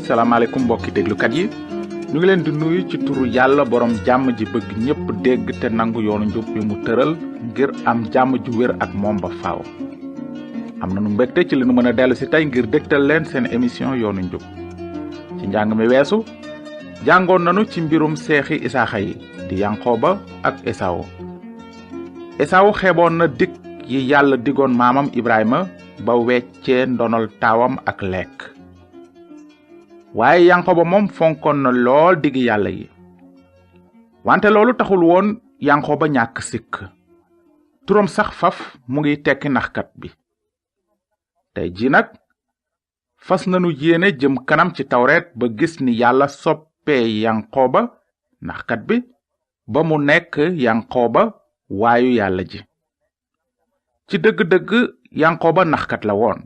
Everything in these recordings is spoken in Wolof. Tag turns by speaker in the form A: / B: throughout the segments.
A: salaamaaleykum mbokki déglukat yi ñu ngi leen di nuyu ci turu yàlla borom jàmm ji bëgg ñépp dégg te nangu yoonu njub bi mu tëral ngir am jàmm ju wér ak moom ba faaw. am nañu mbégte ci li nu mën a dellu si tey ngir dégtal leen seen émission yoonu njub. ci njàng mi weesu jàngoon nanu ci mbirum seexi isaaxa yi di yanqooba ak esaawu. esaawu xeeboon na dig yi yàlla digoon maamam ibrahima ba weccee ndonol taawam ak lekk. waaye yanqooba moom fonkoon na lool digi yàlla yi. wante loolu taxul woon yanqooba ñàkk sikk. turam sax faf mu ngi tekki naxkat bi. tey ji nag fas nanu yéene jëm kanam ci tawreet ba gis ni yàlla soppee yanqooba naxkat bi ba mu nekk yanqooba waayu yàlla ji. ci dëgg-dëgg yanqooba naxkat la woon.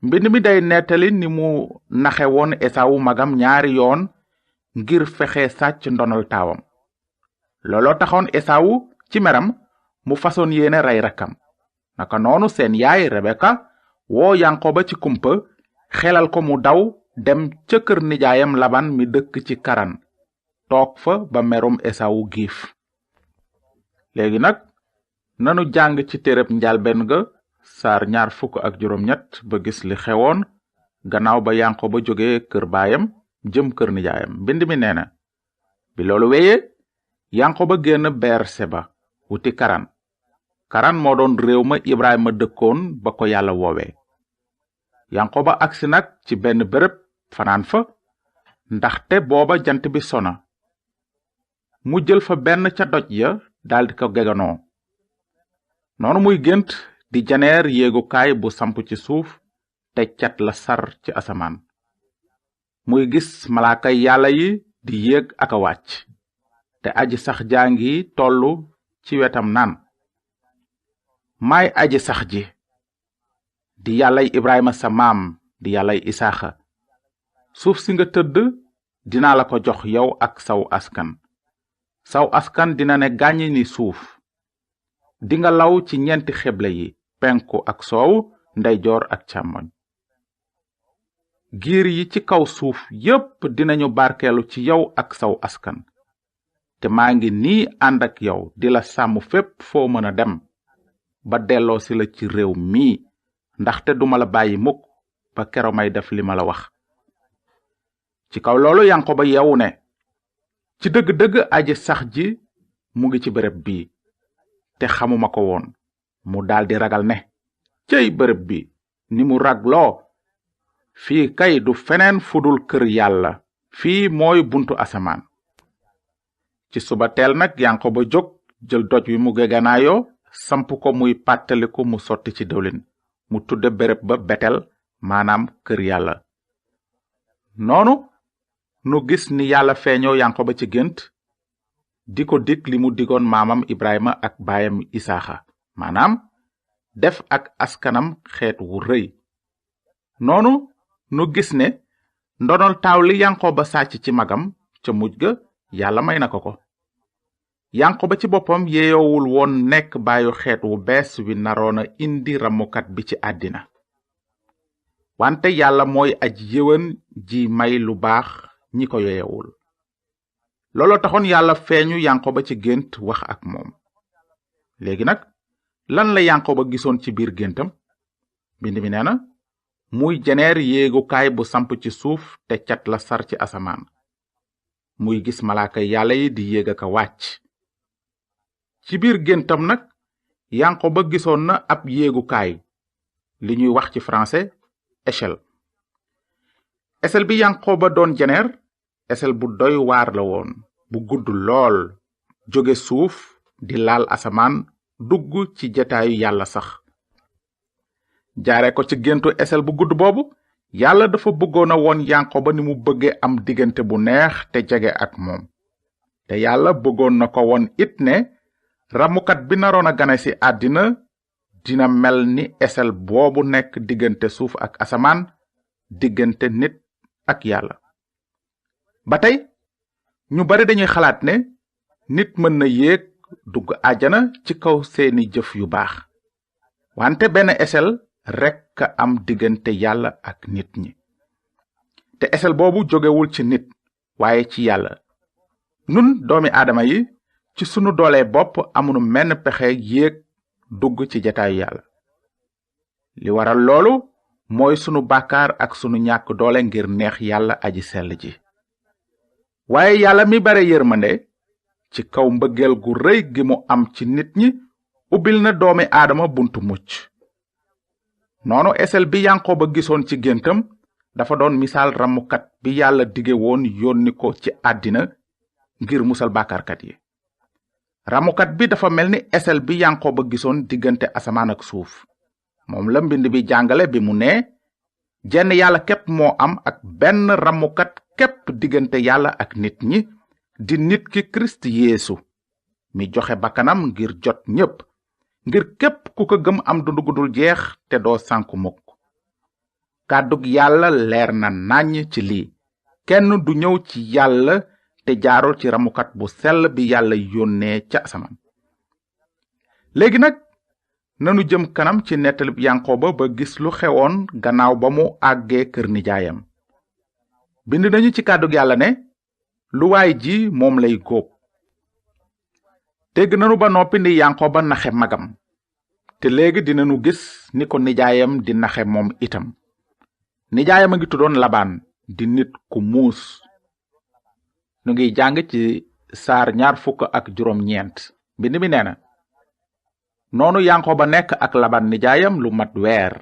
A: mbind mi day nettali ni mu naxe woon esaawu magam ñaari yoon ngir fexe sàcc ndonol taawam. looloo taxoon esaawu ci meram mu fasoon yéene rey rakkam. naka noonu seen yaay rebeka woo yanqooba ci kumpa xelal ko mu daw dem ca kër nijaayam laban mi dëkk ci karan toog fa ba merum esaawu giif. léegi nag nanu jàng ci téereb njalbeen ga saar 23 ba gis li xewoon gannaaw ba yanqooba jóge kër baayam jëm kër nijaayam. mbind mi nee na bi loolu wéyee yanqooba génn berseba wuti karan. karan moo doon réew ma ibrahima dëkkoon ba ko yàlla woowee. yanqooba agsi nag ci benn béréb fanaan fa ndaxte booba jant bi sona. mu jël fa benn ca doj ya daldi ko geganoo. noonu muy gént di janeer yéegukaay bu samp ci suuf te cat la sar ci asamaan. muy gis malaakay yàlla yi di yéeg ak a wàcc te aji sax jaa ngi tollu ci wetam naan maay aji sax ji di yàllay ibrahima sa maam di yàllay isaaxa. suuf si nga tëdd dinaa la ko jox yow ak saw askan. saw askan dina ne gàññ ni suuf. dinga law ci ñeenti xeble yi penku ak soow ndeyjoor ak càmmoñ. giir yi ci kaw suuf yépp dinañu barkeelu ci yow ak saw askan. te maa ngi nii ànd ak yow di la sàmm fépp foo mën a dem ba delloo si la ci réew mii ndaxte duma la bàyyi mukk ba kero may def li ma la wax. ci kaw loolu yanqooba yeewu ne ci dëgg-dëgg aji sax ji mu ngi ci béréb bii te xamuma ko woon. mu daldi ragal ne cey béréb bi ni mu ragloo. fii kay du feneen fudul kër yàlla. fii mooy buntu asamaan. ci suba teel nag yanqooba jóg jël doj wi mu geganaayoo samp ko muy pàttaliku mu sotti ci dëwlin. mu tudde béréb ba betel maanaam kër yàlla. noonu nu gis ni yàlla feeñoo yanqooba ci gént di ko dig li mu digoon maamam ibrahima ak baayam isaaxa maanaam def ak askanam xeet wu rëy. noonu nu gis ne ndonol taaw li yanqooba sàcc ci magam ca mujj ga yàlla may na ko ko. yanqooba ci boppam yeeyowul woon nekk baayu xeet wu bees wi naroona indi ramukat bi ci àddina. wante yàlla mooy aji yëwan ji may lu baax ñi ko yeeyowul. looloo taxoon yàlla feeñu yanqooba ci gént wax ak moom. léegi nag lan la yanqooba gisoon ci biir géntam. mbind mi nee na muy jeneer yéegukaay bu samp ci suuf te cat la sar ci asamaan. muy gis malaaka yàlla yi di yéeg ak a wàcc. ci biir géntam nag yanqooba gisoon na ab yéegukaay li ñuy wax ci français échelle. échelle bi yanqooba doon jeneer échelle bu doy waar la woon bu gudd lool jóge suuf di laal asamaan dugg ci jataayu yàlla sax. jaare ko ci géntu échelle bu gudd boobu yàlla dafa bëggoon a woon yanqooba ni mu bëgge am diggante bu neex te jege ak moom. te yàlla bëggoon na ko woon it ne ramukat bi naroon a gane ci àddina dina mel ni échelle boobu nekk diggante suuf ak asamaan diggante nit ak yàlla. ba tey ñu bari dañuy xalaat ne nit mën na yéeg dugg àjjana ci kaw seeni jëf yu baax. wante benn échelle rekk am diggante yàlla ak nit ñi. te esel boobu jógewul ci nit waaye ci yàlla. nun doomi aadama yi ci sunu doole bopp amunu menn pexe yéeg dugg ci jataayu yàlla. li waral loolu mooy sunu bàkkaar ak sunu ñàkk doole ngir neex yàlla aji sell ji. waaye yàlla mi bare yërmande ci kaw mbëggeel gu rëy gi mu am ci nit ñi ubbil na doomi aadama buntu mucc. noonu esel bi yanqooba gisoon ci géntam dafa doon misaal ramukat bi yàlla dige woon yónni ko ci àddina ngir musal bàkkaarkat yi. ramukat bi dafa mel ni esel bi yanqooba gisoon diggante asamaan ak suuf. moom la mbind bi jàngale bi mu ne jenn yàlla képp moo am ak benn ramukat képp diggante yàlla ak nit ñi di nit ki Kirist Yeesu mi joxe bakkanam ngir jot ñépp ngir képp ku ko gëm am dundu gu dul jeex te doo sànku mukk. kàddug yàlla leer na nàññ ci lii kenn du ñëw ci yàlla te jaarul ci ramukat bu sell bi yàlla yónnee ca asamaan. léegi nag nanu jëm kanam ci nettalib yanqooba ba gis lu xewoon gannaaw ba mu àggee kër nijaayam. bind nañu ci kàddug yàlla ne lu waay ji moom lay góob. dégg nanu ba noppi ni yanqooba naxe magam te léegi dinanu gis ni ko nijaayam di naxe moom itam. nijaayam a ngi tuddoon labaan di nit ku muus. nu ngi jàng ci saar 29. mbind mi nee na noonu yanqooba nekk ak laban nijaayam lu mat weer.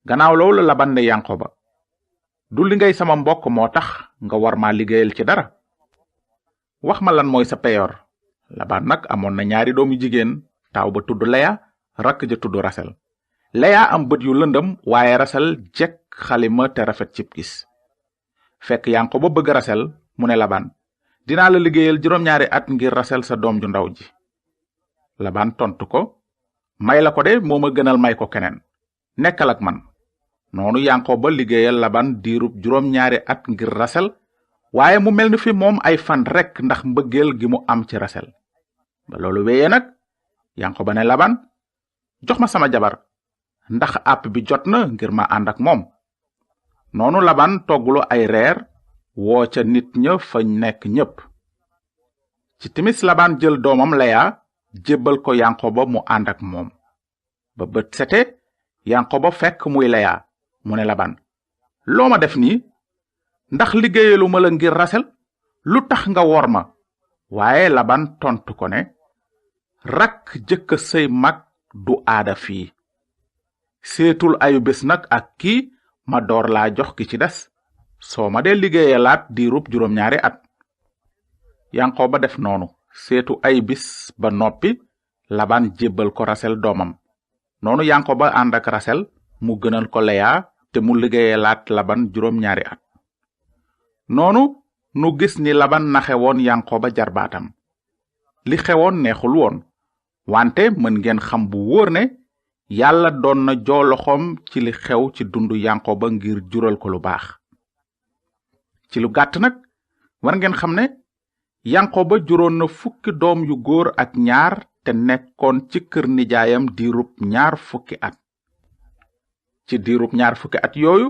A: gannaaw loolu laban ne yanqooba du li ngay sama mbokk moo tax nga war ma liggéeyal ci dara. wax ma lan mooy sa peyoor. laban nag amoon na ñaari doom yu jigéen taaw ba tudd leya rakk ja tudd rasel. leya am bët yu lëndëm waaye rasel jekk xalima te rafet cib gis. fekk yanqooba bëgg rasel mu ne laban dinaa la liggéeyal 2 at ngir rasel sa doom ju ndaw ji. laban tontu ko may la ko de moo ma gënal may ko keneen. nekkal ak man. noonu yanqooba liggéeyal laban diirub 2 at ngir rasel waaye mu mel ni fi moom ay fan rekk ndax mbëggeel gi mu am ci rasel. ba loolu wéyee nag yanqooba ne laban jox ma sama jabar ndax àpp bi jot na ngir ma ànd ak moom. noonu laban toggulu ay reer woo ca nit ña fa nekk ñépp. ci timis laban jël doomam leya jébbal ko yanqooba mu ànd ak moom. ba bët sete yanqooba fekk muy leya mu ne laban loo ma def nii ndax liggéeyalu ma la ngir rasel lu tax nga wor ma. waaye laban tontu ko ne rakk jëkk sëy mag du aada fii. seetul ayu bés nag ak kii ma door laa jox ki ci des soo ma dee liggéeyalaat diirub 2 at. yanqooba def noonu seetu ay bis ba noppi laban jébbal ko rasel doomam. noonu yanqooba ànd ak rasel mu gënal ko leya te mu liggéeyalaat laban 2 at. noonu nu gis ni laban naxe woon yanqooba jarbaatam. li xewoon neexul woon wante mën ngeen xam bu wóor ne yàlla doon na jooloxoom ci li xew ci dundu yanqooba ngir jural ko lu baax. ci lu gàtt nag war ngeen xam ne yanqooba juróon na 10 doom yu góor ak 2 te nekkoon ci kër nijaayam diirub 20 at. ci diirub 20 at yooyu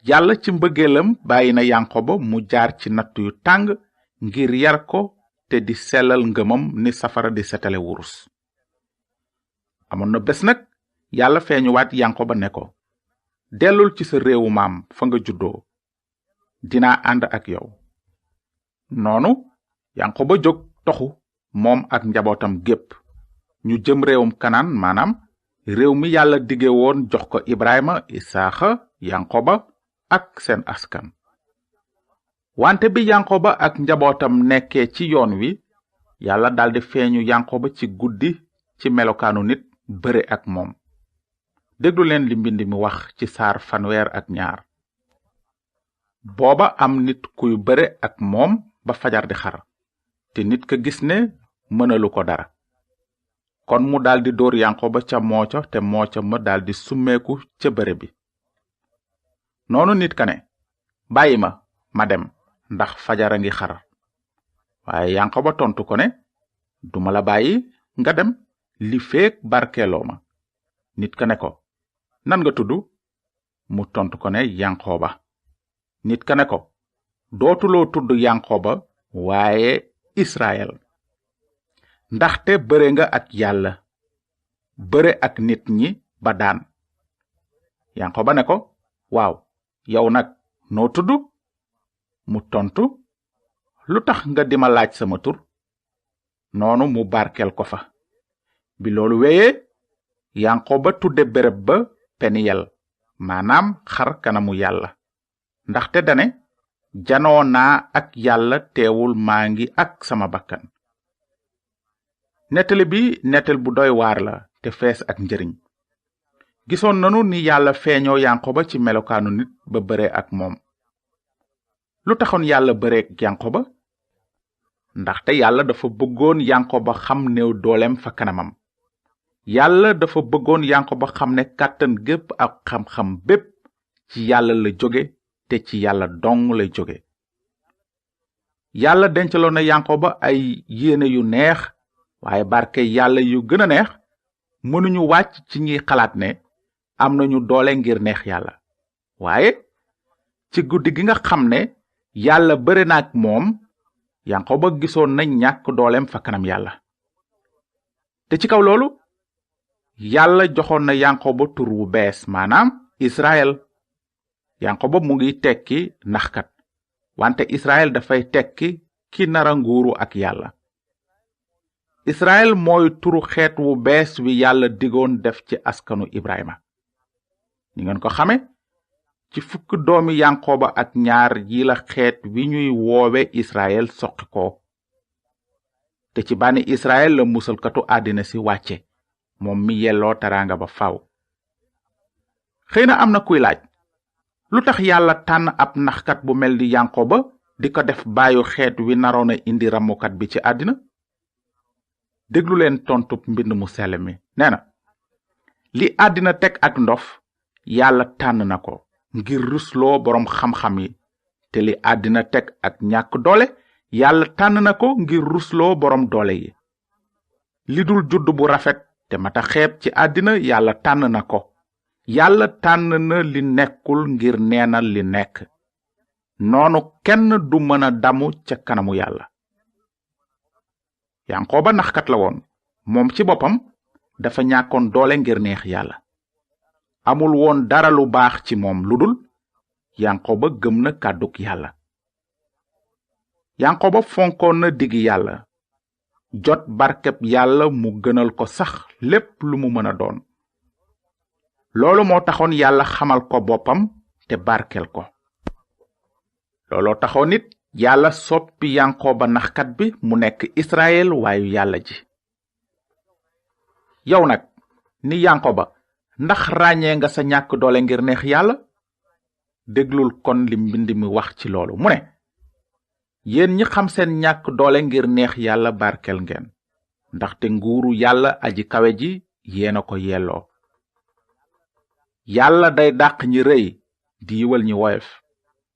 A: yàlla ci mbëggeelam bàyyi na yanqooba mu jaar ci natt yu tàng ngir yar ko te di sellal ngëmam ni safara di setale wurus. amoon na bés nag yàlla feeñuwaat yanqooba ne ko dellul ci sa réewu maam fa nga juddoo dinaa ànd ak yow. noonu yanqooba jóg toxu moom ak njabootam gépp ñu jëm réewum kanaan maanaam réew mi yàlla dige woon jox ko ibrahima isaaxa yanqooba ak seen askan. wante bi yanqooba ak njabootam nekkee ci yoon wi yàlla daldi feeñu yanqooba ci guddi ci melokaanu nit bëre ak moom. déglu leen li mbind mi wax ci saar 32. booba am nit kuy bëre ak moom ba fajar di xar te nit ka gis ne mënalu ko dara. kon mu daldi dóor yanqooba ca mooco te mooco ma daldi summeeku ca bëre bi. noonu nit ka ne bàyyi ma dem ndax fajara ngi xar. waaye yanqooba tontu ko ne duma la bàyyi nga dem li feek barkeeloo ma. nit ka ne ko nan nga tudd mu tontu ko ne yanqooba. nit ka ne ko dootuloo tudd yanqoba waaye israel ndaxte bëre nga ak yàlla bëre ak nit ñi ba daan yanqoba ne ko waaw yow nag noo tudd mu tontu lu tax nga dima laaj sama tur noonu mu barkel ko fa bi loolu wéyee yanqoba tudde béréb ba peniyel maanaam xar kanamu yàlla ndaxte dane janoo naa ak yàlla teewul maa ngi ak sama bakkan nettali bi nettal bu doy waar la te fees ak njëriñ gisoon nanu ni yàlla feeñoo yanqoba ci melokaanu nit ba bëre ak moom lu taxoon yàlla bëreek yanqoba ndaxte yàlla dafa bëggoon yanqoba xam néew dooleem fa kanamam yàlla dafa bëggoon yanqoba xam ne kàttan gépp ak xam-xam bépp ci yàlla la jóge te ci yàlla dong lay jóge yàlla dencaloon na yanqoba ay yéene yu neex waaye barke yàlla yu gën a neex mënuñu wàcc ci ñiy xalaat ne am nañu doole ngir neex yàlla waaye ci guddi gi nga xam ne yàlla bëre na ak moom yanqoba gisoon na ñàkk dooleem fa kanam yàlla te ci kaw loolu yàlla joxoon na yanqoba tur wu bees maanaam israel yanqoba mu ngi tekki naxkat wante israel dafay tekki ki nara nguuru ak yàlla israel mooy turu xeet wu bees wi yàlla digoon def ci askanu ibrahima ni ngeen ko xame ci fukk doomi yanqoba ak ñaar yi la xeet wi ñuy woowe israel soqi ko te ci bànni israel la musalkatu àddina si wàcce moom mi yelloo teraanga ba faw xëy na am na kuy laaj lu tax yàlla tànn ab naxkat bu mel di yanqoba di ko def baayu xeet wi naroon a indi ramukat bi ci àddina déglu leen tontub mbind mu sell mi nee na li àddina teg ak ndof yàlla tànn na ko ngir rusloo boroom xam-xam yi te li àddina teg ak ñàkk doole yàlla tànn na ko ngir rusloo boroom doole yi li dul judd bu rafet te mata xeeb ci àddina yàlla tànn na ko yàlla tànn na li nekkul ngir neenal li nekk noonu kenn du mën a damu ca kanamu yàlla yanqoba naxkat la woon moom ci boppam dafa ñàkkoon doole ngir neex yàlla amul woon dara lu baax ci moom lu dul yanqoba gëm na kàddug yàlla yanqoba fonkoon na digi yàlla jot barkeb yàlla mu gënal ko sax lépp lu mu mën a doon loolu moo taxoon yàlla xamal ko boppam te barkel ko looloo taxoon nit yàlla soppi yanqoba naxkat bi mu nekk israel waayu yàlla ji yow nag ni yanqoba ndax ràññee nga sa ñàkk doole ngir neex yàlla déglul kon li mbind mi wax ci loolu mu ne yéen ñi xam seen ñàkk doole ngir neex yàlla barkel ngeen ndaxte nguuru yàlla aji kawe ji yéena ko yelloo yàlla day dàq ñi rëy di yiwal ñi woyof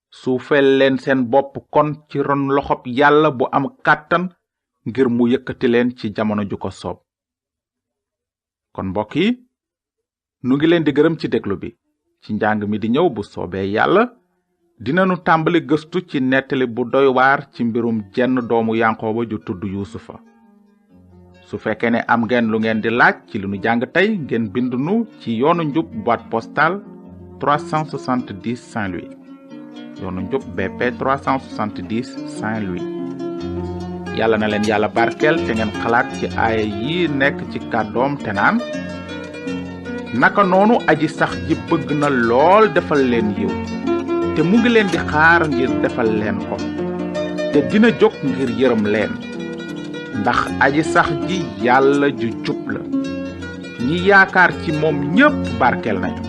A: suufeel leen seen bopp kon ci ron loxob yàlla bu am kàttan ngir mu yëkkati leen ci jamono ju ko soob kon mbokk yi nu ngi leen di gërëm ci déglu bi ci njàng mi di ñëw bu soobee yàlla dinanu tàmbali gëstu ci nettali bu doy waar ci mbirum jenn doomu yanqoba ju tudd yuusufa su fekkee ne am ngeen lu ngeen di laaj ci li nu jàng tey ngeen bind nu ci yoonu njub boîte postale 370 Saint-Louis yoonu njub BP 370 Saint-Louis yàlla na leen yàlla barkeel te ngeen xalaat ci aaya yi nekk ci kàddoom te naan naka noonu aji sax ji bëgg na lool defal leen yiw te mu ngi leen di xaar ngir defal leen ko te dina jóg ngir yërëm leen ndax aji sax ji yàlla ju jub la ñi yaakaar ci moom ñépp barkeel nañu